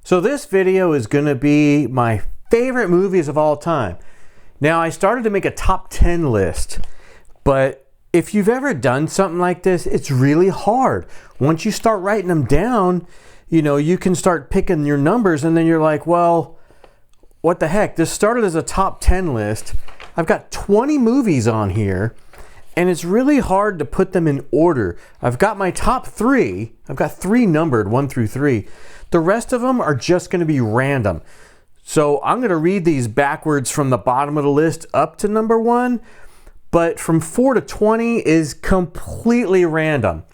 So this video is going to be my favorite movies of all time. Now, I started to make a top 10 list, but if you've ever done something like this, it's really hard. Once you start writing them down, you can start picking your numbers, and then you're like, well, what the heck? This started as a top 10 list. I've got 20 movies on here, and it's really hard to put them in order. I've got my top 3. I've got 3 numbered, 1 through 3. The rest of them are just going to be random. So I'm going to read these backwards from the bottom of the list up to number 1, but from 4 to 20 is completely random.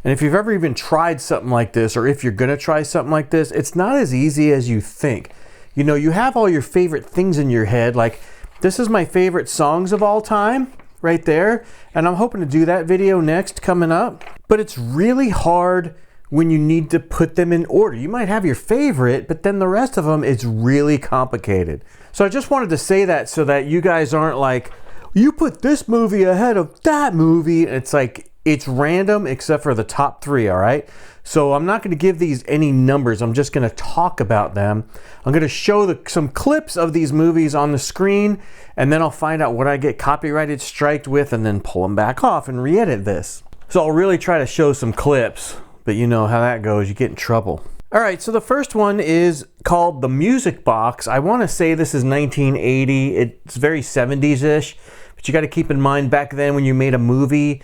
And if you've ever even tried something like this, or if you're going to try something like this, it's not as easy as you think. You have all your favorite things in your head, like this is my favorite songs of all time right there, and I'm hoping to do that video next coming up. But it's really hard when you need to put them in order. You might have your favorite, but then the rest of them, it's really complicated. So I just wanted to say that so that you guys aren't like, you put this movie ahead of that movie. It's like, it's random except for the top 3, all right? So I'm not going to give these any numbers. I'm just going to talk about them. I'm going to show some clips of these movies on the screen, and then I'll find out what I get copyrighted striked with, and then pull them back off and re-edit this. So I'll really try to show some clips, but you know how that goes. You get in trouble. All right, so the first one is called The Music Box. I want to say this is 1980. It's very 70s-ish, but you got to keep in mind back then when you made a movie,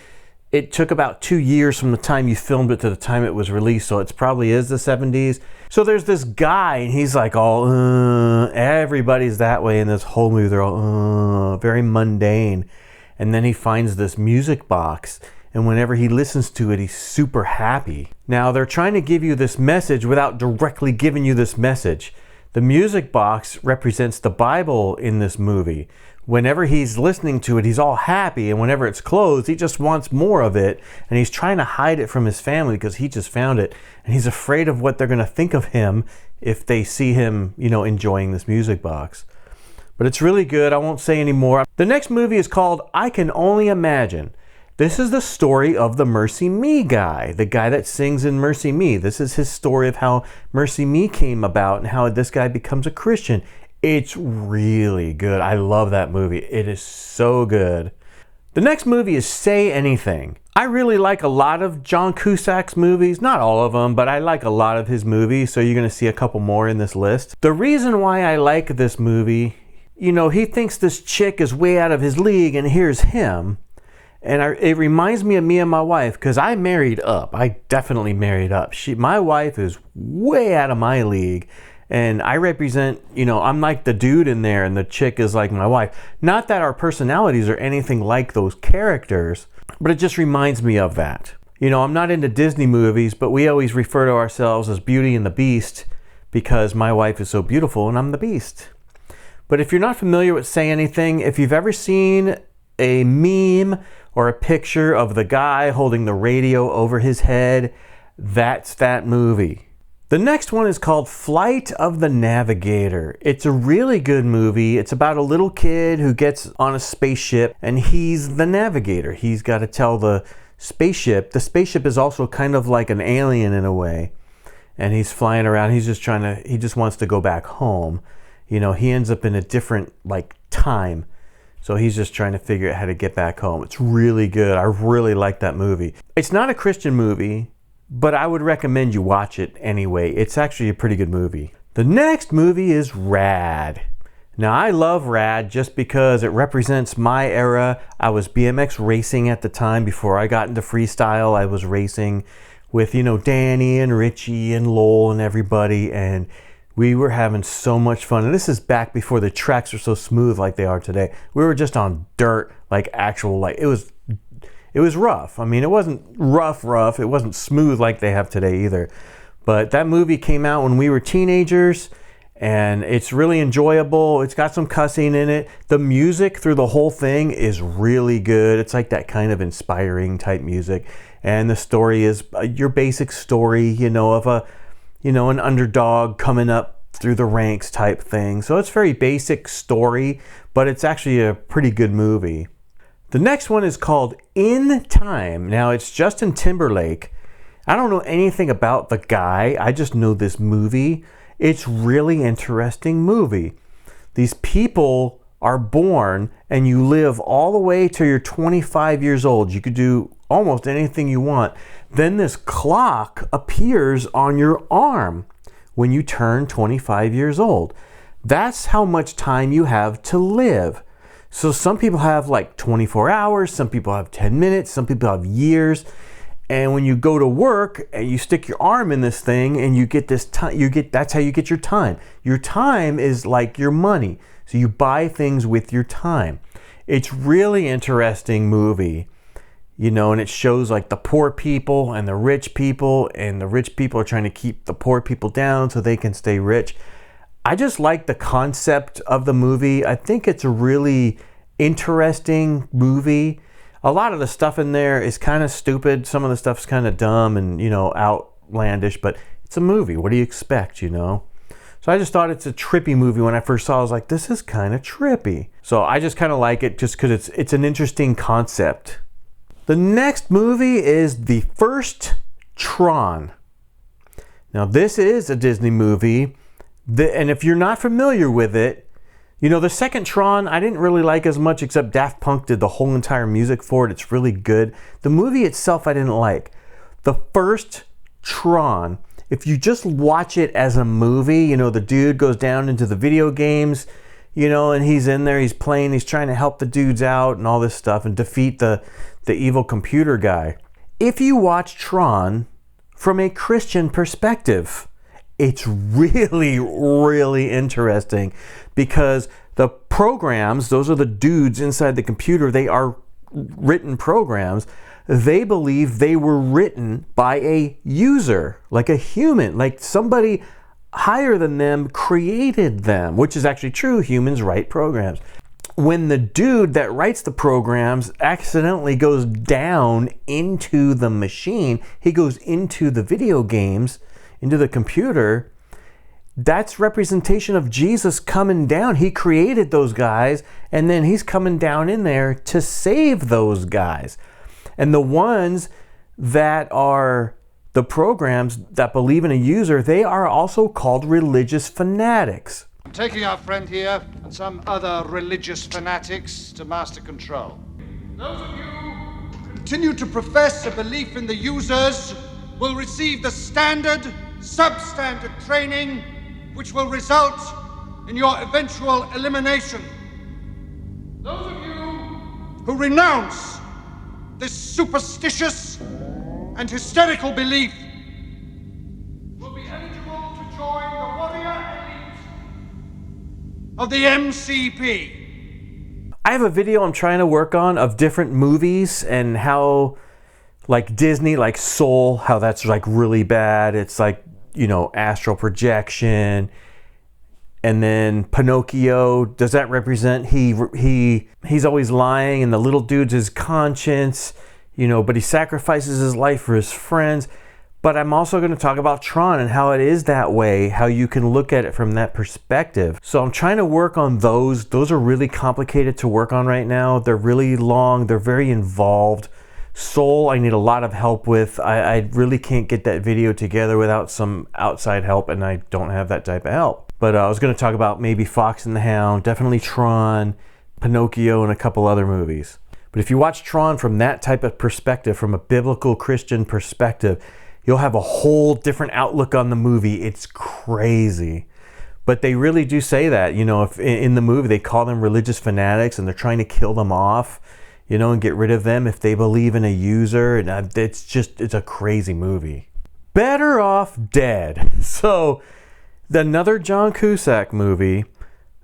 it took about 2 years from the time you filmed it to the time it was released, so it probably is the 70s. So there's this guy, and he's like all, everybody's that way in this whole movie. They're all, very mundane. And then he finds this music box, and whenever he listens to it, he's super happy. Now, they're trying to give you this message without directly giving you this message. The music box represents the Bible in this movie. Whenever he's listening to it, he's all happy, and whenever it's closed, he just wants more of it, and he's trying to hide it from his family because he just found it, and he's afraid of what they're going to think of him if they see him, enjoying this music box. But it's really good. I won't say any more. The next movie is called I Can Only Imagine. This is the story of the Mercy Me guy, the guy that sings in Mercy Me. This is his story of how Mercy Me came about and how this guy becomes a Christian. It's really good. I love that movie. It is so good. The next movie is Say Anything. I really like a lot of John Cusack's movies. Not all of them, but I like a lot of his movies, so you're going to see a couple more in this list. The reason why I like this movie, he thinks this chick is way out of his league, and here's him. And it reminds me of me and my wife, because I married up. I definitely married up. My wife is way out of my league. And I represent, I'm like the dude in there, and the chick is like my wife. Not that our personalities are anything like those characters, but it just reminds me of that. I'm not into Disney movies, but we always refer to ourselves as Beauty and the Beast because my wife is so beautiful and I'm the Beast. But if you're not familiar with Say Anything, if you've ever seen a meme or a picture of the guy holding the radio over his head, that's that movie. The next one is called Flight of the Navigator. It's a really good movie. It's about a little kid who gets on a spaceship, and he's the navigator. He's got to tell the spaceship. The spaceship is also kind of like an alien in a way, and he's flying around. He just wants to go back home. He ends up in a different time. So he's just trying to figure out how to get back home. It's really good. I really like that movie. It's not a Christian movie, but I would recommend you watch it anyway. It's actually a pretty good movie. The next movie is Rad. Now, I love Rad just because it represents my era. I was BMX racing at the time. Before I got into freestyle, I was racing with, Danny and Richie and Lowell and everybody, and we were having so much fun. And this is back before the tracks were so smooth like they are today. We were just on dirt, it was rough. I mean, it wasn't rough. It wasn't smooth like they have today either. But that movie came out when we were teenagers, and it's really enjoyable. It's got some cussing in it. The music through the whole thing is really good. It's like that kind of inspiring type music. And the story is your basic story, of an underdog coming up through the ranks type thing. So it's very basic story, but it's actually a pretty good movie. The next one is called In Time. Now, it's Justin Timberlake. I don't know anything about the guy. I just know this movie. It's really interesting movie. These people are born and you live all the way till you're 25 years old. You could do almost anything you want. Then this clock appears on your arm when you turn 25 years old. That's how much time you have to live. So some people have like 24 hours, some people have 10 minutes, some people have years. And when you go to work and you stick your arm in this thing and you get this time, that's how you get your time. Your time is like your money. So you buy things with your time. It's really interesting movie, you know, and it shows like the poor people and the rich people are trying to keep the poor people down so they can stay rich. I just like the concept of the movie. I think it's a really interesting movie. A lot of the stuff in there is kind of stupid. Some of the stuff's kind of dumb and, you know, outlandish, but it's a movie. What do you expect, you know? So I just thought it's a trippy movie. When I first saw it, I was like, this is kind of trippy. So I just kind of like it just because it's an interesting concept. The next movie is the first Tron. Now this is a Disney movie. And if you're not familiar with it, you know, the second Tron, I didn't really like as much, except Daft Punk did the whole entire music for it. It's really good. The movie itself, I didn't like. The first Tron, if you just watch it as a movie, you know, the dude goes down into the video games, you know, and he's in there, he's playing, he's trying to help the dudes out and all this stuff and defeat the evil computer guy. If you watch Tron from a Christian perspective, it's really, really interesting because the programs, those are the dudes inside the computer, they are written programs. They believe they were written by a user, like a human, like somebody higher than them created them, which is actually true. Humans write programs. When the dude that writes the programs accidentally goes down into the machine, he goes into the video games, into the computer, that's representation of Jesus coming down. He created those guys, and then he's coming down in there to save those guys. And the ones that are the programs that believe in a user, they are also called religious fanatics. I'm taking our friend here and some other religious fanatics to master control. Those of you who continue to profess a belief in the users will receive the standard, substandard training which will result in your eventual elimination. Those of you who renounce this superstitious and hysterical belief will be eligible to join the warrior elite of the MCP. I have a video I'm trying to work on of different movies and how, like Disney, like Soul, how that's like really bad. It's like, you know, astral projection. And then Pinocchio, does that represent he's always lying and the little dude's his conscience, you know, but he sacrifices his life for his friends. But I'm also going to talk about Tron and how it is that way, how you can look at it from that perspective. So I'm trying to work on those. Those are really complicated to work on right now. They're really long. They're very involved. Soul, I need a lot of help with. I really can't get that video together without some outside help, and I don't have that type of help. But I was going to talk about maybe Fox and the Hound, definitely Tron, Pinocchio, and a couple other movies. But if you watch Tron from that type of perspective, from a biblical Christian perspective, you'll have a whole different outlook on the movie. It's crazy. But they really do say that, you know, if in the movie they call them religious fanatics and they're trying to kill them off, you know, and get rid of them if they believe in a user. And it's a crazy movie. Better Off Dead. So, another John Cusack movie.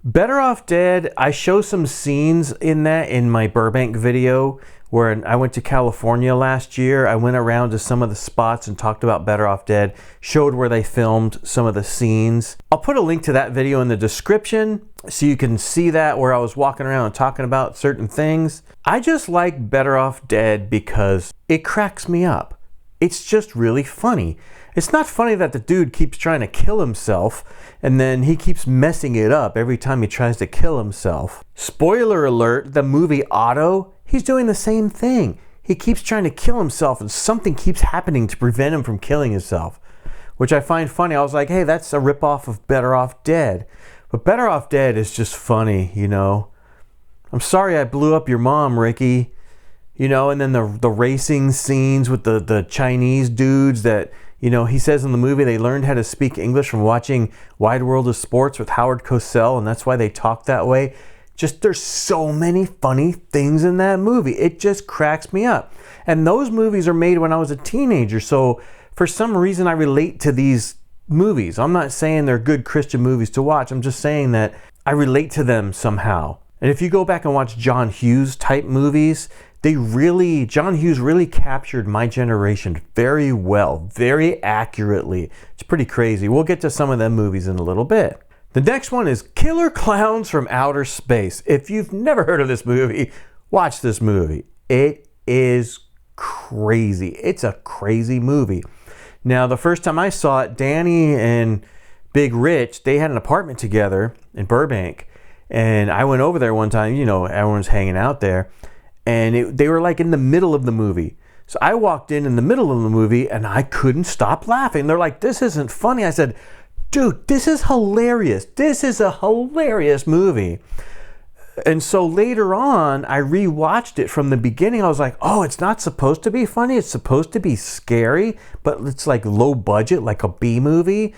Better Off Dead, I show some scenes in that in my Burbank video where I went to California last year. I went around to some of the spots and talked about Better Off Dead, showed where they filmed some of the scenes. I'll put a link to that video in the description so you can see that, where I was walking around and talking about certain things. I just like Better Off Dead because it cracks me up. It's just really funny. It's not funny that the dude keeps trying to kill himself and then he keeps messing it up every time he tries to kill himself. Spoiler alert, the movie Otto, he's doing the same thing. He keeps trying to kill himself and something keeps happening to prevent him from killing himself. which I find funny. I was like, hey, that's a ripoff of Better Off Dead. But Better Off Dead is just funny, you know. I'm sorry I blew up your mom, Ricky. You know, and then the racing scenes with the Chinese dudes that, you know, he says in the movie they learned how to speak English from watching Wide World of Sports with Howard Cosell, and that's why they talk that way. Just, there's so many funny things in that movie. It just cracks me up. And those movies are made when I was a teenager, so for some reason I relate to these movies. I'm not saying they're good Christian movies to watch. I'm just saying that I relate to them somehow. And if you go back and watch John Hughes type movies, John Hughes really captured my generation very well, very accurately. It's pretty crazy. We'll get to some of them movies in a little bit. The next one is Killer Klowns from Outer Space. If you've never heard of this movie, watch this movie. It is crazy. It's a crazy movie. Now, the first time I saw it, Danny and Big Rich, they had an apartment together in Burbank. And I went over there one time, you know, everyone's hanging out there. And they were like in the middle of the movie. So I walked in the middle of the movie and I couldn't stop laughing. They're like, this isn't funny. I said, dude, this is hilarious. This is a hilarious movie. And so later on, I rewatched it from the beginning. I was like, oh, it's not supposed to be funny. It's supposed to be scary, but it's like low budget, like a B movie.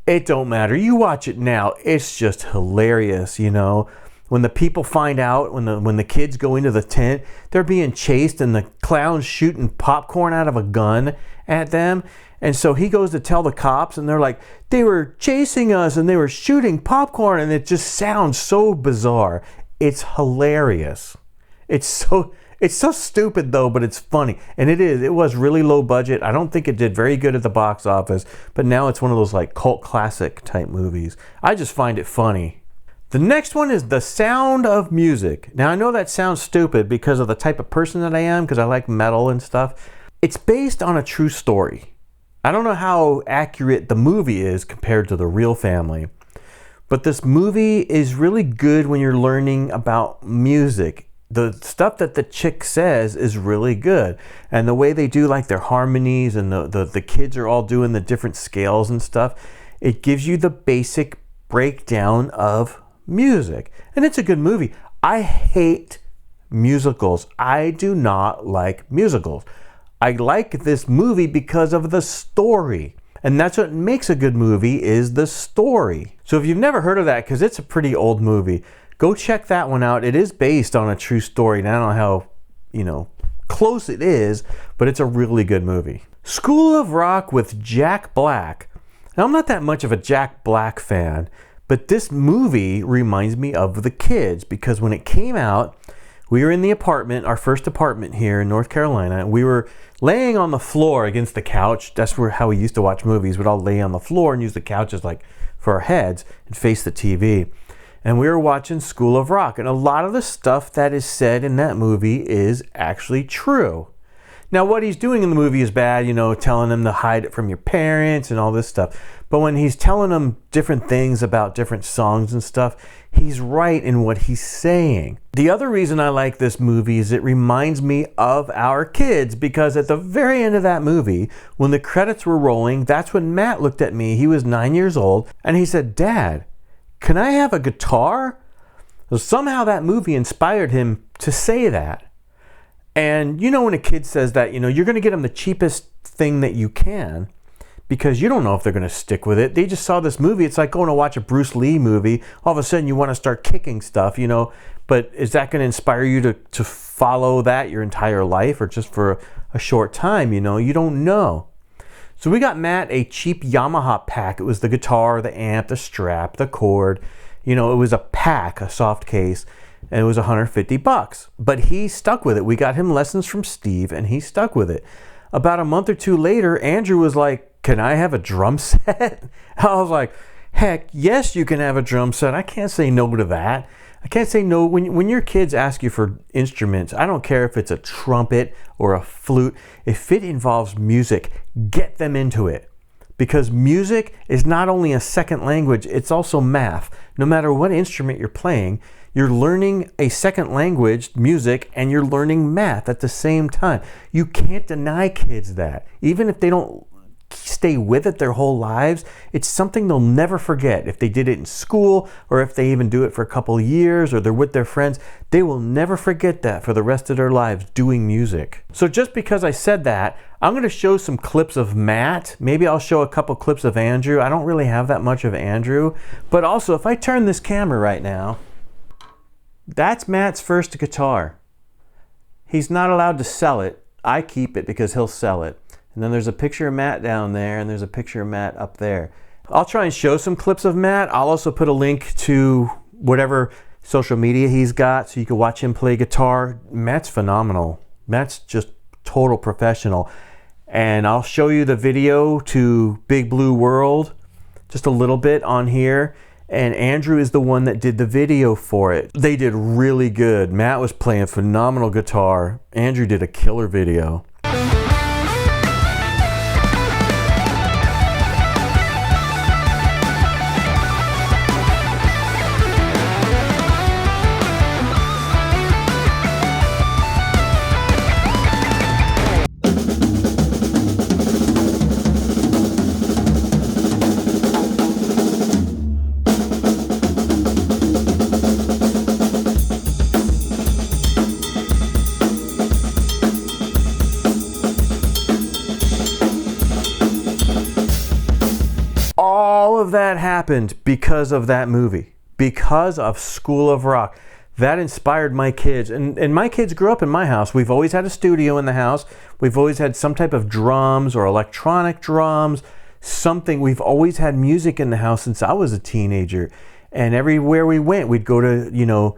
It don't matter. You watch it now. It's just hilarious, you know. When the people find out, when the kids go into the tent, they're being chased and the clown's shooting popcorn out of a gun at them. And so he goes to tell the cops and they're like, they were chasing us and they were shooting popcorn, and it just sounds so bizarre. It's hilarious. It's so stupid though, but it's funny. And it was really low budget. I don't think it did very good at the box office, but now it's one of those like cult classic type movies. I just find it funny. The next one is The Sound of Music. Now, I know that sounds stupid because of the type of person that I am, because I like metal and stuff. It's based on a true story. I don't know how accurate the movie is compared to The Real Family, but this movie is really good when you're learning about music. The stuff that the chick says is really good. And the way they do like their harmonies and the kids are all doing the different scales and stuff, it gives you the basic breakdown of music. And it's a good movie. I hate musicals. I do not like musicals. I like this movie because of the story. And that's what makes a good movie, is the story. So if you've never heard of that, because it's a pretty old movie, go check that one out. It is based on a true story. And I don't know how, you know, close it is, but it's a really good movie. School of Rock with Jack Black. Now, I'm not that much of a Jack Black fan, but this movie reminds me of The Kids, because when it came out, we were in the apartment, our first apartment here in North Carolina, and we were laying on the floor against the couch. That's how we used to watch movies. We'd all lay on the floor and use the couches like for our heads and face the TV. And we were watching School of Rock, and a lot of the stuff that is said in that movie is actually true. Now, what he's doing in the movie is bad, you know, telling them to hide it from your parents and all this stuff. But when he's telling them different things about different songs and stuff, he's right in what he's saying. The other reason I like this movie is it reminds me of our kids, because at the very end of that movie, when the credits were rolling, that's when Matt looked at me. He was 9 years old, and he said, "Dad, can I have a guitar?" So somehow that movie inspired him to say that. And you know, when a kid says that, you know, you're going to get them the cheapest thing that you can, because you don't know if they're going to stick with it. They just saw this movie. It's like going to watch a Bruce Lee movie. All of a sudden you want to start kicking stuff, you know, but is that going to inspire you to follow that your entire life, or just for a short time? You know, you don't know. So we got Matt a cheap Yamaha pack. It was the guitar, the amp, the strap, the cord. You know, it was a pack, a soft case. And it was $150, but he stuck with it. We got him lessons from Steve, and he stuck with it. About a month or two later, Andrew was like, "Can I have a drum set?" I was like, "Heck, yes, you can have a drum set. I can't say no to that. I can't say no." When your kids ask you for instruments, I don't care if it's a trumpet or a flute. If it involves music, get them into it. Because music is not only a second language, it's also math. No matter what instrument you're playing, you're learning a second language, music, and you're learning math at the same time. You can't deny kids that. Even if they don't stay with it their whole lives, it's something they'll never forget. If they did it in school, or if they even do it for a couple of years, or they're with their friends, they will never forget that for the rest of their lives, doing music. So just because I said that, I'm going to show some clips of Matt. Maybe I'll show a couple clips of Andrew. I don't really have that much of Andrew. But also, if I turn this camera right now, that's Matt's first guitar. He's not allowed to sell it. I keep it because he'll sell it. And then there's a picture of Matt down there, and there's a picture of Matt up there. I'll try and show some clips of Matt. I'll also put a link to whatever social media he's got so you can watch him play guitar. Matt's phenomenal. Matt's just total professional. And I'll show you the video to Big Blue World, just a little bit on here. And Andrew is the one that did the video for it. They did really good. Matt was playing phenomenal guitar. Andrew did a killer video. All of that happened because of that movie, because of School of Rock. That inspired my kids. And my kids grew up in my house. We've always had a studio in the house. We've always had some type of drums or electronic drums, something. We've always had music in the house since I was a teenager. And everywhere we went, we'd go to,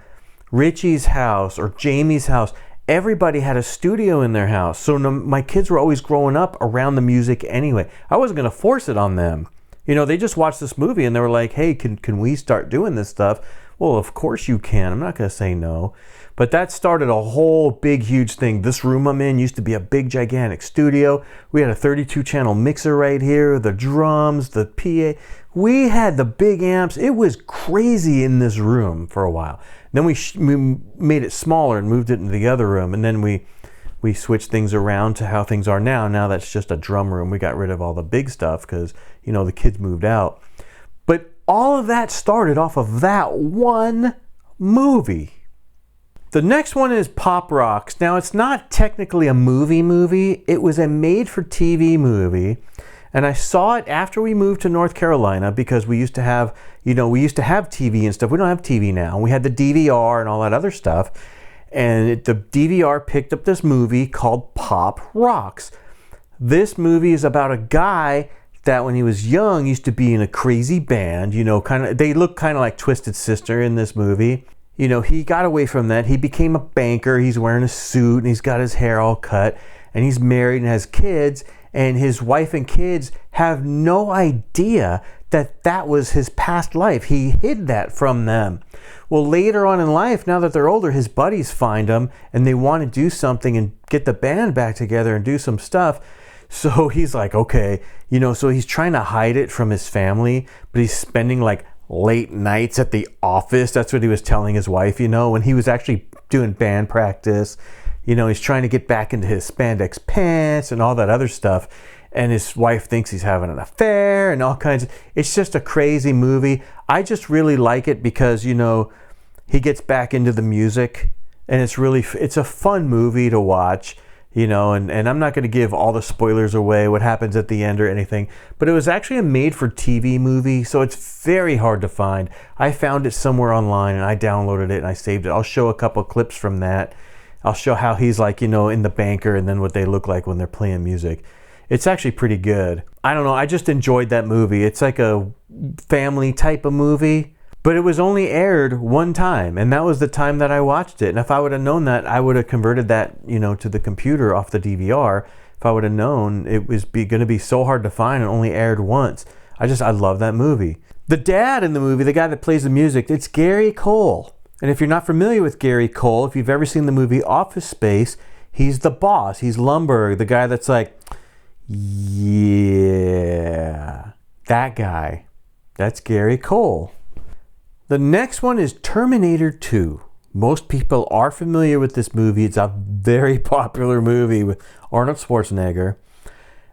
Richie's house or Jamie's house. Everybody had a studio in their house. So my kids were always growing up around the music anyway. I wasn't going to force it on them. They just watched this movie and they were like, hey, can we start doing this stuff? Well, of course you can. I'm not going to say no. But that started a whole big, huge thing. This room I'm in used to be a big, gigantic studio. We had a 32-channel mixer right here, the drums, the PA. We had the big amps. It was crazy in this room for a while. Then we made it smaller and moved it into the other room. And then we switched things around to how things are now. Now that's just a drum room. We got rid of all the big stuff because, the kids moved out. But all of that started off of that one movie. The next one is Pop Rocks. Now, it's not technically a movie. It was a made-for-TV movie. And I saw it after we moved to North Carolina because we used to have, TV and stuff. We don't have TV now. We had the DVR and all that other stuff. And the DVR picked up this movie called Pop Rocks. This movie is about a guy that when he was young used to be in a crazy band, they look kind of like Twisted Sister in this movie. He got away from that. He became a banker. He's wearing a suit and he's got his hair all cut and he's married and has kids, and his wife and kids have no idea that was his past life. He hid that from them. Well, later on in life, now that they're older, his buddies find him and they want to do something and get the band back together and do some stuff. So he's like, okay, so he's trying to hide it from his family, but he's spending like late nights at the office. That's what he was telling his wife, when he was actually doing band practice. He's trying to get back into his spandex pants and all that other stuff. And his wife thinks he's having an affair and all kinds of... It's just a crazy movie. I just really like it because, he gets back into the music. And it's a fun movie to watch, and I'm not going to give all the spoilers away, what happens at the end or anything. But it was actually a made-for-TV movie, so it's very hard to find. I found it somewhere online and I downloaded it and I saved it. I'll show a couple clips from that. I'll show how he's like, in the banker and then what they look like when they're playing music. It's actually pretty good. I don't know, I just enjoyed that movie. It's like a family type of movie, but it was only aired one time, and that was the time that I watched it. And if I would have known that, I would have converted that, to the computer off the DVR. If I would have known it was going to be so hard to find and only aired once. I love that movie. The dad in the movie, the guy that plays the music, it's Gary Cole. And if you're not familiar with Gary Cole, if you've ever seen the movie Office Space, he's the boss. He's Lumbergh, the guy that's like, yeah, that guy. That's Gary Cole. The next one is Terminator 2. Most people are familiar with this movie. It's a very popular movie with Arnold Schwarzenegger.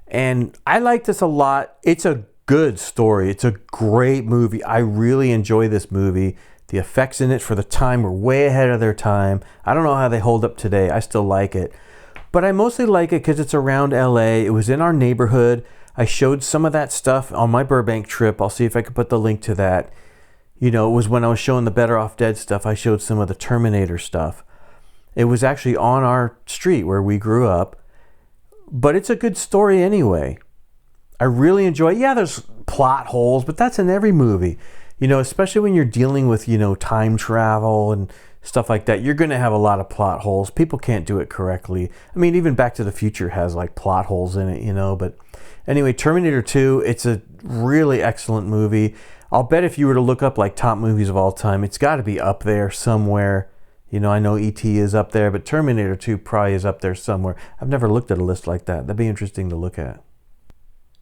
And I like this a lot. It's a good story. It's a great movie. I really enjoy this movie. The effects in it for the time were way ahead of their time. I don't know how they hold up today. I still like it. But I mostly like it because it's around LA. It was in our neighborhood. I showed some of that stuff on my Burbank trip. I'll see if I can put the link to that. You know, it was when I was showing the Better Off Dead stuff. I showed some of the Terminator stuff. It was actually on our street where we grew up. But it's a good story anyway. I really enjoy it. Yeah, there's plot holes, but that's in every movie. You know, especially when you're dealing with, you know, time travel and stuff like that, you're going to have a lot of plot holes. People can't do it correctly. I mean, even Back to the Future has like plot holes in it, you know. But anyway, Terminator 2, it's a really excellent movie. I'll bet if you were to look up like top movies of all time, it's got to be up there somewhere. You know, I know E.T. is up there, but Terminator 2 probably is up there somewhere. I've never looked at a list like that. That'd be interesting to look at.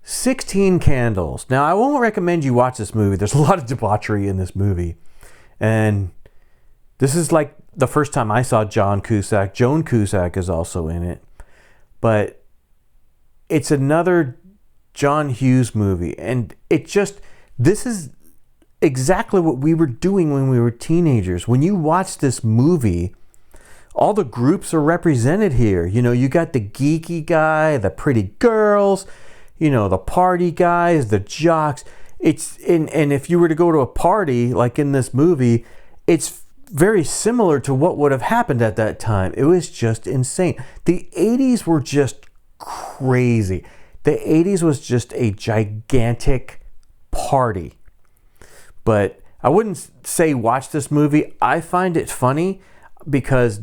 16 Candles. Now, I won't recommend you watch this movie. There's a lot of debauchery in this movie. And this is like the first time I saw John Cusack. Joan Cusack is also in it. But it's another John Hughes movie. And this is exactly what we were doing when we were teenagers. When you watch this movie, all the groups are represented here. You know, you got the geeky guy, the pretty girls, you know, the party guys, the jocks. And if you were to go to a party like in this movie, it's very similar to what would have happened at that time. It was just insane. The 80s were just crazy. The 80s was just a gigantic party. But I wouldn't say watch this movie. I find it funny because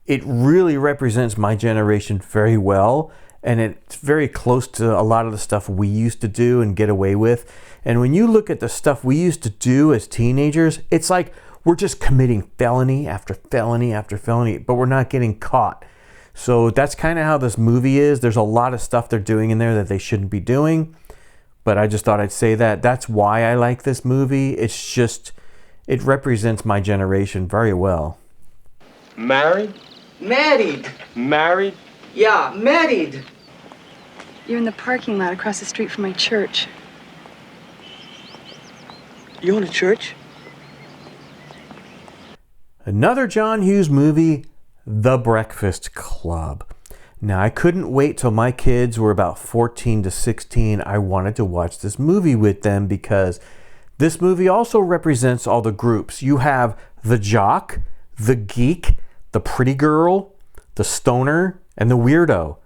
it really represents my generation very well. And it's very close to a lot of the stuff we used to do and get away with. And when you look at the stuff we used to do as teenagers, it's like we're just committing felony after felony after felony, but we're not getting caught. So that's kind of how this movie is. There's a lot of stuff they're doing in there that they shouldn't be doing. But I just thought I'd say that. That's why I like this movie. It's just, it represents my generation very well. Married? Married. Married? Yeah, married. You're in the parking lot across the street from my church. You own a church? Another John Hughes movie, The Breakfast Club. Now, I couldn't wait till my kids were about 14 to 16. I wanted to watch this movie with them because this movie also represents all the groups. You have the jock, the geek, the pretty girl, the stoner, and the weirdo.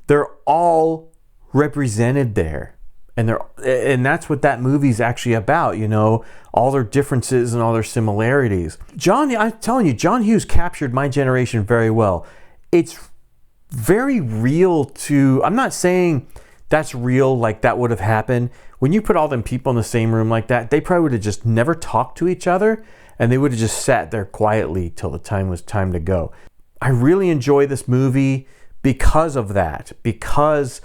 They're all represented there. And that's what that movie's actually about, you know, all their differences and all their similarities. I'm telling you, John Hughes captured my generation very well. It's very real I'm not saying that's real, like that would have happened. When you put all them people in the same room like that, they probably would have just never talked to each other and they would have just sat there quietly till the time was time to go. I really enjoy this movie because of that, because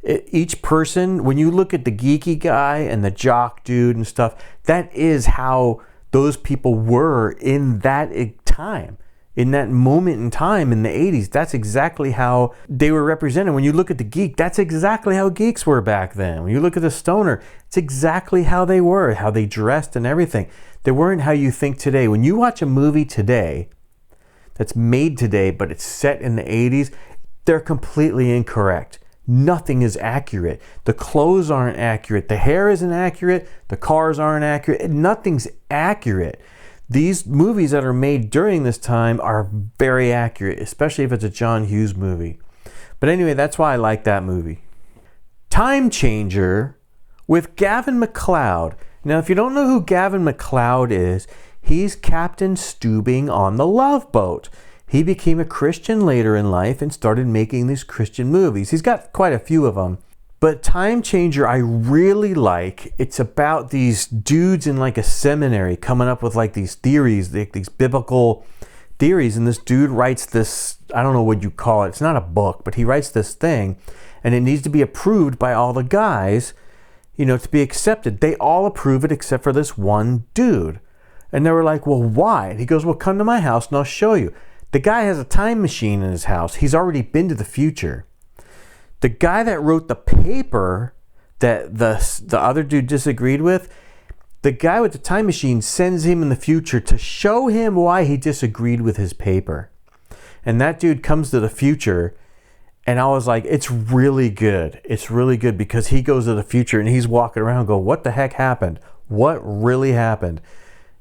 each person, when you look at the geeky guy and the jock dude and stuff, that is how those people were in that time. In that moment in time in the 80s, that's exactly how they were represented. When you look at the geek, that's exactly how geeks were back then. When you look at the stoner, it's exactly how they were, how they dressed and everything. They weren't how you think today. When you watch a movie today that's made today, but it's set in the 80s, they're completely incorrect. Nothing is accurate. The clothes aren't accurate. The hair isn't accurate. The cars aren't accurate. Nothing's accurate. These movies that are made during this time are very accurate, especially if it's a John Hughes movie. But anyway, that's why I like that movie. Time Changer with Gavin MacLeod. Now, if you don't know who Gavin MacLeod is, he's Captain Steubing on the Love Boat. He became a Christian later in life and started making these Christian movies. He's got quite a few of them. But Time Changer, I really like. It's about these dudes in like a seminary coming up with like these theories, these biblical theories. And this dude writes this, I don't know what you call it. It's not a book, but he writes this thing. And it needs to be approved by all the guys, you know, to be accepted. They all approve it except for this one dude. And they were like, well, why? And he goes, well, come to my house and I'll show you. The guy has a time machine in his house. He's already been to the future. the guy that wrote the paper that the other dude disagreed with, the guy with the time machine sends him in the future to show him why he disagreed with his paper. And that dude comes to the future, and I was like, it's really good. It's really good because he goes to the future and he's walking around going, what the heck happened? What really happened?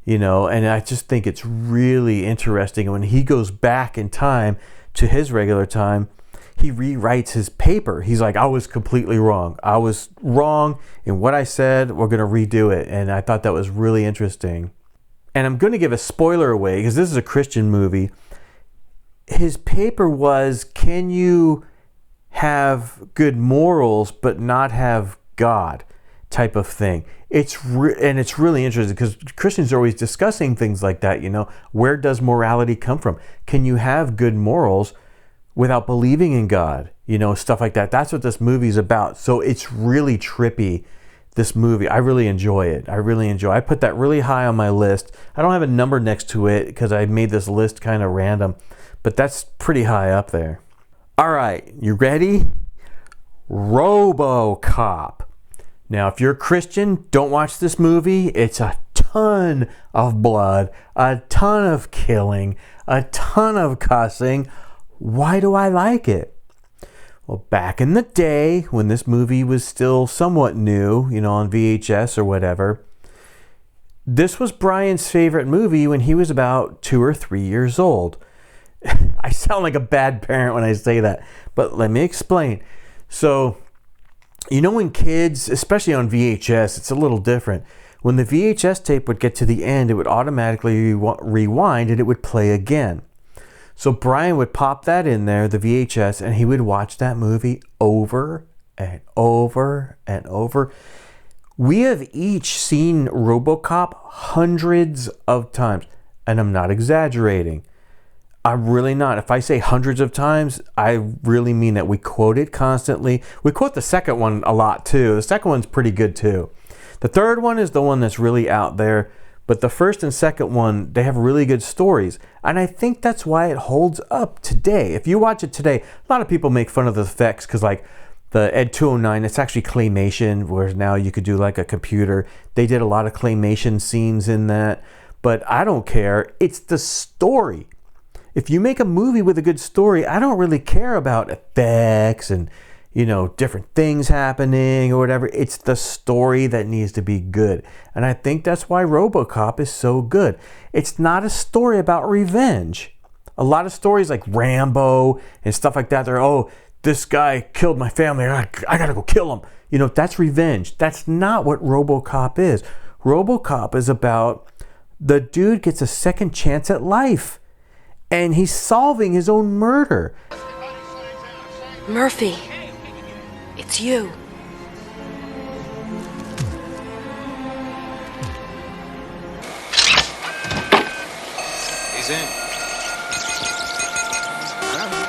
You know, and I just think it's really interesting. When he goes back in time to his regular time, he rewrites his paper. He's like, I was completely wrong. I was wrong in what I said. We're going to redo it. And I thought that was really interesting. And I'm going to give a spoiler away because this is a Christian movie. His paper was, can you have good morals but not have God, type of thing. And it's really interesting because Christians are always discussing things like that. You know, where does morality come from? Can you have good morals without believing in God? You know, stuff like that. That's what this movie's about. So it's really trippy, this movie. I really enjoy it. I put that really high on my list. I don't have a number next to it because I made this list kind of random, but that's pretty high up there. All right, you ready? Robocop. Now, if you're a Christian, don't watch this movie. It's a ton of blood, a ton of killing, a ton of cussing. Why do I like it? Well, back in the day when this movie was still somewhat new, you know, on VHS or whatever, this was Brian's favorite movie when he was about 2 or 3 years old. I sound like a bad parent when I say that, but let me explain. So, you know, when kids, especially on VHS, it's a little different. When the VHS tape would get to the end, it would automatically rewind and it would play again. So Brian would pop that in there, the VHS, and he would watch that movie over and over and over. We have each seen Robocop hundreds of times, and I'm not exaggerating. I'm really not. If I say hundreds of times, I really mean that. We quote it constantly. We quote the second one a lot too. The second one's pretty good too. The third one is the one that's really out there. But the first and second one, they have really good stories. And I think that's why it holds up today. If you watch it today, a lot of people make fun of the effects because like the Ed 209, it's actually claymation, whereas now you could do like a computer. They did a lot of claymation scenes in that. But I don't care. It's the story. If you make a movie with a good story, I don't really care about effects and, you know, different things happening or whatever. It's the story that needs to be good. And I think that's why Robocop is so good. It's not a story about revenge. A lot of stories like Rambo and stuff like that, they're, oh, this guy killed my family. I gotta go kill him. You know, that's revenge. That's not what Robocop is. Robocop is about the dude gets a second chance at life. And he's solving his own murder. Murphy, it's you. He's in. Murphy,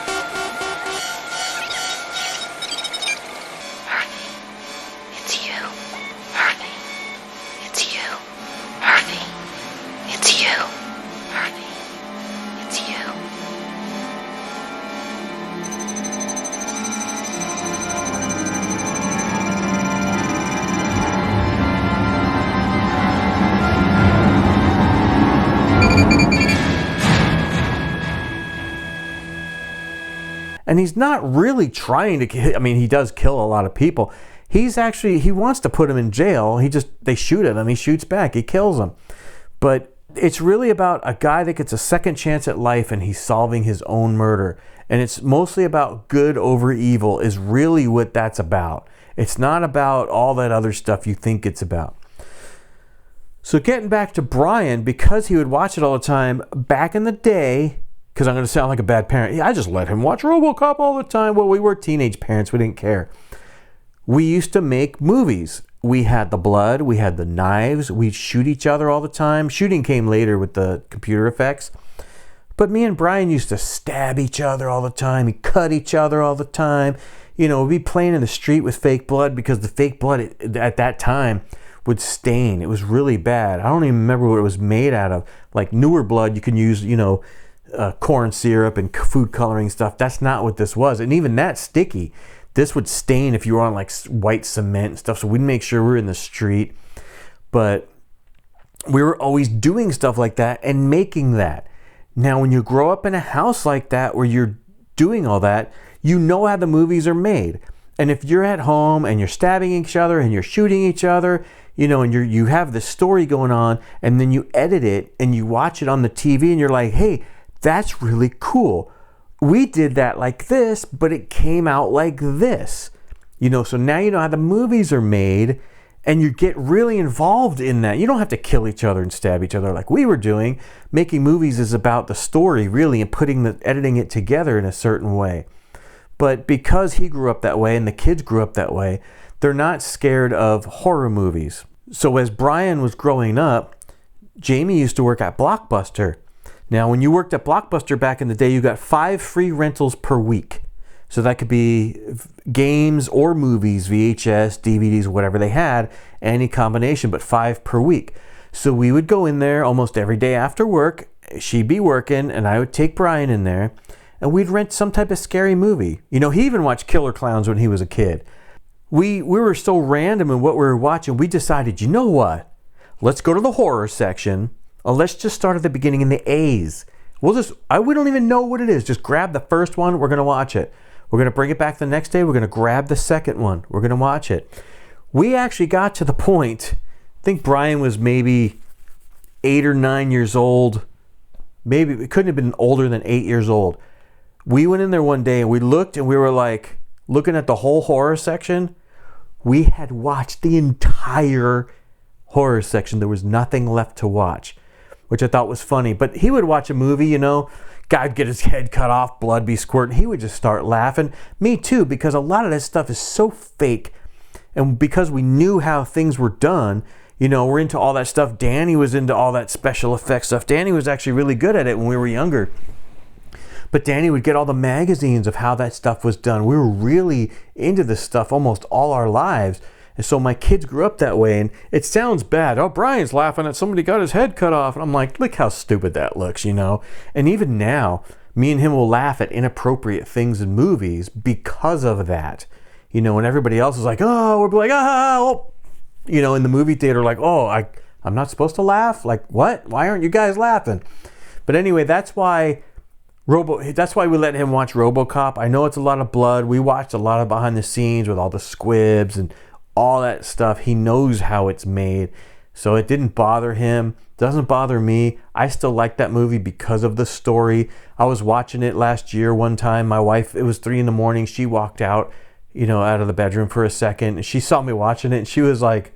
it's you. Murphy, it's you. Murphy, it's you. Murphy. It's you. And he's not really trying to kill. I mean, he does kill a lot of people. He wants to put him in jail. They shoot at him. He shoots back. He kills them. But it's really about a guy that gets a second chance at life and he's solving his own murder. And it's mostly about good over evil is really what that's about. It's not about all that other stuff you think it's about. So getting back to Brian, because he would watch it all the time, back in the day, because I'm going to sound like a bad parent, yeah, I just let him watch Robocop all the time. Well, we were teenage parents. We didn't care. We used to make movies. We had the blood, we had the knives, we'd shoot each other all the time. Shooting came later with the computer effects. But me and Brian used to stab each other all the time. We cut each other all the time. You know, we'd be playing in the street with fake blood because the fake blood at that time would stain. It was really bad. I don't even remember what it was made out of. Like newer blood, you can use, you know, corn syrup and food coloring stuff. That's not what this was. And even that's sticky. This would stain if you were on like white cement and stuff. So we'd make sure we were in the street. But we were always doing stuff like that and making that. Now, when you grow up in a house like that where you're doing all that, you know how the movies are made. And if you're at home and you're stabbing each other and you're shooting each other, and you have the story going on, and then you edit it and you watch it on the TV and you're like, hey, that's really cool. We did that like this, but it came out like this. So now you know how the movies are made, and you get really involved in that. You don't have to kill each other and stab each other like we were doing. Making movies is about the story, really, and editing it together in a certain way. But because he grew up that way and the kids grew up that way, they're not scared of horror movies. So as Brian was growing up, Jamie used to work at Blockbuster. Now, when you worked at Blockbuster back in the day, you got 5 free rentals per week. So that could be games or movies, VHS, DVDs, whatever they had, any combination, but 5 per week. So we would go in there almost every day after work. She'd be working, and I would take Brian in there, and we'd rent some type of scary movie. He even watched Killer Klowns when he was a kid. We were so random in what we were watching, we decided, you know what? Let's go to the horror section. Let's just start at the beginning in the A's. We don't even know what it is. Just grab the first one. We're going to watch it. We're going to bring it back the next day. We're going to grab the second one. We're going to watch it. We actually got to the point, I think Brian was maybe 8 or 9 years old. Maybe it couldn't have been older than 8 years old. We went in there one day and we looked and we were like looking at the whole horror section. We had watched the entire horror section. There was nothing left to watch, which I thought was funny. But he would watch a movie, guy'd get his head cut off, blood be squirting. He would just start laughing. Me too, because a lot of this stuff is so fake. And because we knew how things were done, we're into all that stuff. Danny was into all that special effects stuff. Danny was actually really good at it when we were younger. But Danny would get all the magazines of how that stuff was done. We were really into this stuff almost all our lives. And so my kids grew up that way. And it sounds bad. Oh, Brian's laughing at somebody got his head cut off. And I'm like, look how stupid that looks, And even now, me and him will laugh at inappropriate things in movies because of that. And everybody else is like, oh, we're like, oh. In the movie theater, like, oh, I'm not supposed to laugh? Like, what? Why aren't you guys laughing? But anyway, that's why we let him watch Robocop. I know it's a lot of blood. We watched a lot of behind the scenes with all the squibs and all that stuff. He knows how it's made. So it didn't bother him. Doesn't bother me. I still like that movie because of the story. I was watching it last year one time. My wife, it was 3 a.m. She walked out, out of the bedroom for a second. She saw me watching it and she was like,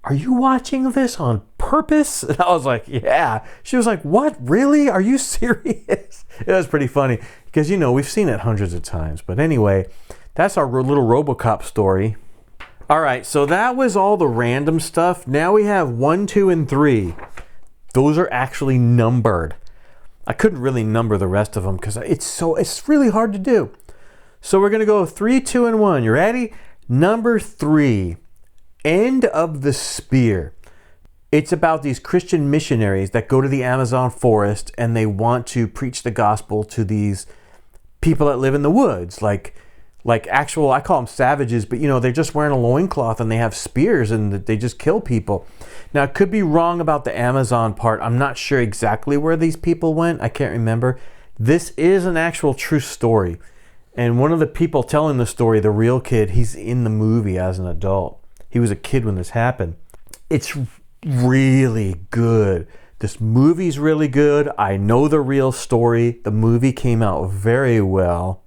are you watching this on purpose? And I was like, yeah. She was like, what? Really? Are you serious? It was pretty funny because, we've seen it hundreds of times. But anyway, that's our little Robocop story. All right, so that was all the random stuff. Now we have 1, 2, and 3. Those are actually numbered. I couldn't really number the rest of them because it's really hard to do. So we're going to go 3, 2, and 1. You ready? Number 3. End of the Spear. It's about these Christian missionaries that go to the Amazon forest and they want to preach the gospel to these people that live in the woods, like actual, I call them savages, but they're just wearing a loincloth and they have spears and they just kill people. Now, I could be wrong about the Amazon part. I'm not sure exactly where these people went. I can't remember. This is an actual true story. And one of the people telling the story, the real kid, he's in the movie as an adult. He was a kid when this happened. It's really good. This movie's really good. I know the real story. The movie came out very well.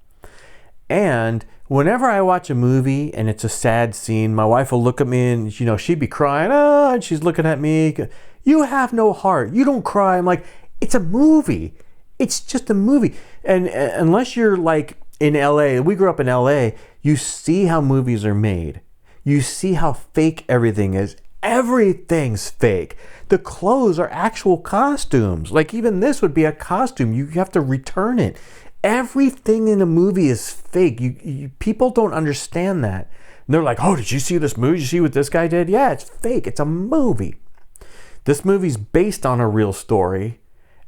And whenever I watch a movie and it's a sad scene, my wife will look at me and, she'd be crying. And she's looking at me. You have no heart. You don't cry. I'm like, it's a movie. It's just a movie. And unless you're like in LA, we grew up in LA, you see how movies are made. You see how fake everything is. Everything's fake. The clothes are actual costumes. Like even this would be a costume. You have to return it. Everything in a movie is fake. People don't understand that. And they're like, oh, did you see this movie? Did you see what this guy did? Yeah, it's fake. It's a movie. This movie's based on a real story,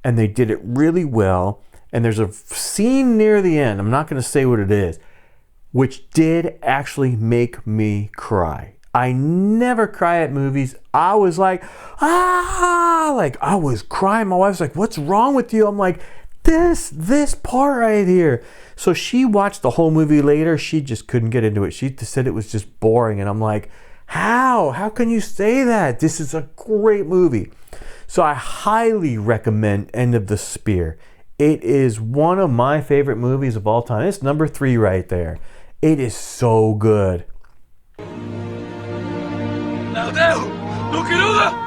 and they did it really well. And there's a scene near the end. I'm not going to say what it is. which did actually make me cry. I never cry at movies. I was like, like I was crying. My wife's like, what's wrong with you? I'm like, this part right here. So she watched the whole movie later. She just couldn't get into it. She said it was just boring. And I'm like, how can you say that? This is a great movie. So I highly recommend End of the Spear. It is one of my favorite movies of all time. It's number 3 right there. It is so good. Now, look at over!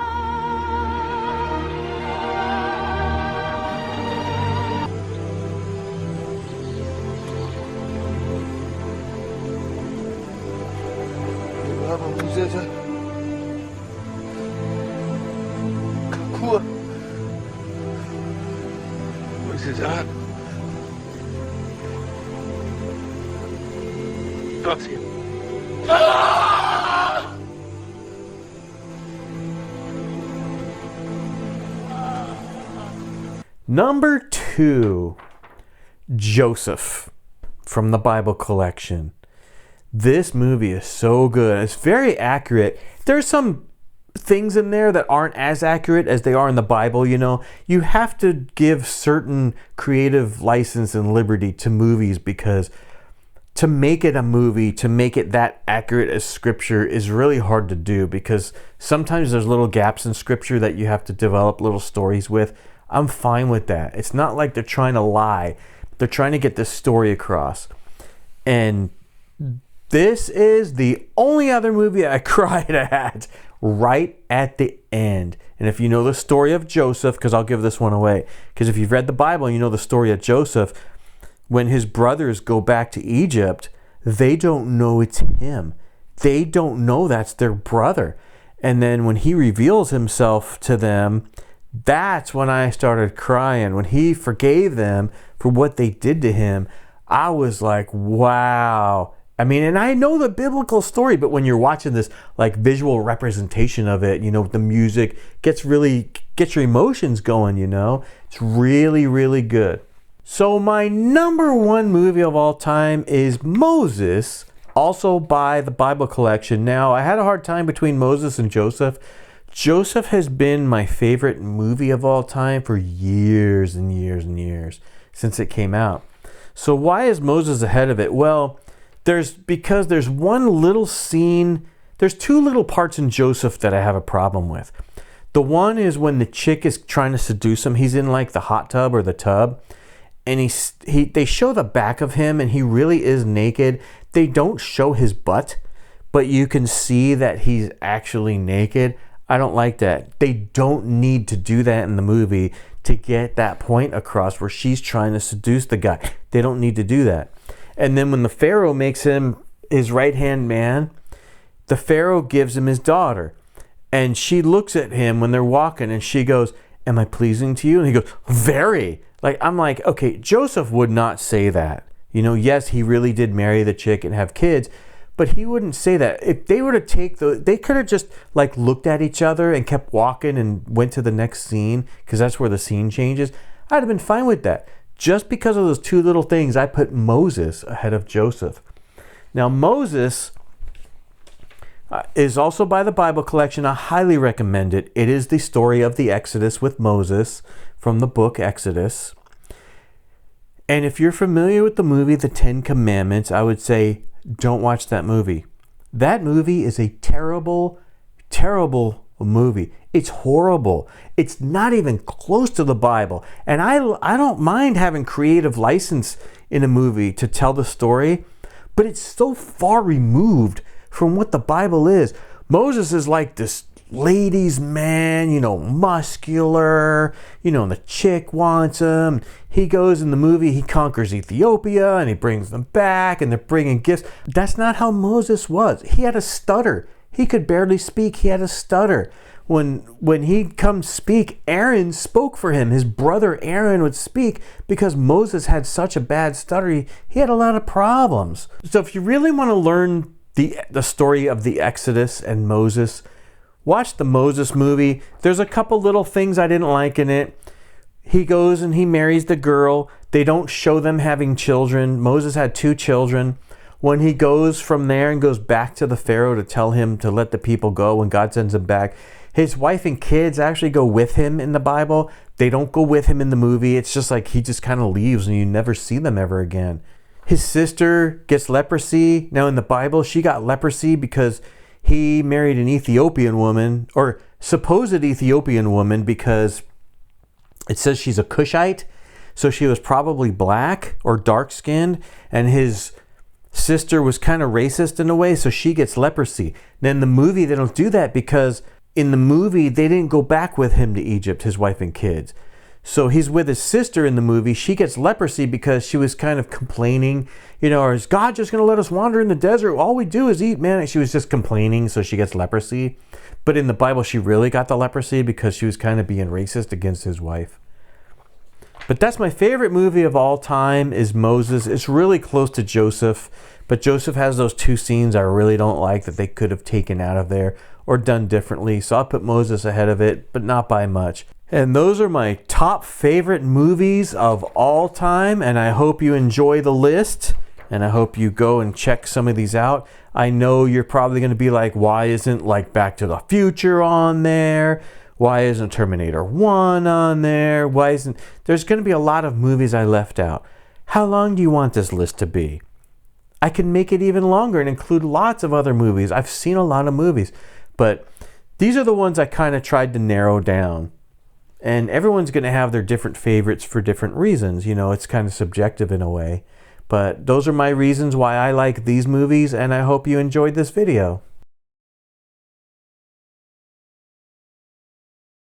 Was ist das? Trotzdem. Number 2, Joseph from the Bible collection. This movie is so good. It's very accurate. There's some things in there that aren't as accurate as they are in the Bible, you know. You have to give certain creative license and liberty to movies, because to make it a movie, to make it that accurate as scripture is really hard to do, because sometimes there's little gaps in scripture that you have to develop little stories with. I'm fine with that. It's not like they're trying to lie. They're trying to get this story across. And this is the only other movie I cried at right at the end. And if you know the story of Joseph, because I'll give this one away, because if you've read the Bible and you know the story of Joseph, when his brothers go back to Egypt, they don't know it's him. They don't know that's their brother. And then when he reveals himself to them, that's when I started crying. When he forgave them for what they did to him, I was like, wow. I mean, and I know the biblical story, but when you're watching this like visual representation of it, you know, the music gets your emotions going, you know. It's really, really good. So my number 1 movie of all time is Moses, also by the Bible collection. Now, I had a hard time between Moses and Joseph. Joseph has been my favorite movie of all time for years and years and years since it came out. So why is Moses ahead of it? Well, because there's one little scene, there's 2 little parts in Joseph that I have a problem with. The one is when the chick is trying to seduce him. He's in like the hot tub or the tub, and they show the back of him, and he really is naked. They don't show his butt, but you can see that he's actually naked. I don't like that. They don't need to do that in the movie to get that point across where she's trying to seduce the guy. They don't need to do that. And then when the Pharaoh makes him his right-hand man, the Pharaoh gives him his daughter. And she looks at him when they're walking, and she goes, "Am I pleasing to you?" And he goes, "Very." Like, I'm like, okay, Joseph would not say that. You know, yes, he really did marry the chick and have kids, but he wouldn't say that. If they were to take they could have just like looked at each other and kept walking and went to the next scene, because that's where the scene changes. I'd have been fine with that. Just because of those 2 little things, I put Moses ahead of Joseph. Now, Moses is also by the Bible collection. I highly recommend it. It is the story of the Exodus with Moses from the book Exodus. And if you're familiar with the movie The 10 Commandments, I would say don't watch that movie. That movie is a terrible, terrible movie. It's horrible. It's not even close to the Bible. And I don't mind having creative license in a movie to tell the story, but it's so far removed from what the Bible is. Moses is like this ladies' man, you know, muscular, you know, and the chick wants him. He goes in the movie, he conquers Ethiopia and he brings them back and they're bringing gifts. That's not how Moses was. He had a stutter. He could barely speak. He had a stutter. When he'd come speak, Aaron spoke for him. His brother Aaron would speak because Moses had such a bad stutter. He had a lot of problems. So if you really want to learn the story of the Exodus and Moses, watch the Moses movie. There's a couple little things I didn't like in it. He goes and he marries the girl. They don't show them having children. Moses had 2 children. when he goes from there and goes back to the Pharaoh to tell him to let the people go when God sends him back, his wife and kids actually go with him in the Bible. They don't go with him in the movie. It's just like he just kind of leaves and you never see them ever again. His sister gets leprosy. Now in the Bible, she got leprosy because he married an Ethiopian woman, or supposed Ethiopian woman, because it says she's a Cushite. So she was probably black or dark skinned, and his sister was kind of racist in a way, so she gets leprosy. Then in the movie, they don't do that because in the movie, they didn't go back with him to Egypt, his wife and kids. So he's with his sister in the movie. She gets leprosy because she was kind of complaining, you know, or is God just going to let us wander in the desert? All we do is eat, man. And she was just complaining, so she gets leprosy. But in the Bible, she really got the leprosy because she was kind of being racist against his wife. But that's my favorite movie of all time is Moses. It's really close to Joseph, but Joseph has those two scenes I really don't like that they could have taken out of there or done differently. So I'll put Moses ahead of it, but not by much. And those are my top favorite movies of all time, and I hope you enjoy the list, and I hope you go and check some of these out. I know you're probably going to be like, why isn't like Back to the Future on there? Why isn't Terminator 1 on there? Why isn't... There's going to be a lot of movies I left out. How long do you want this list to be? I can make it even longer and include lots of other movies. I've seen a lot of movies, but these are the ones I kind of tried to narrow down. And everyone's going to have their different favorites for different reasons. You know, it's kind of subjective in a way. But those are my reasons why I like these movies, and I hope you enjoyed this video.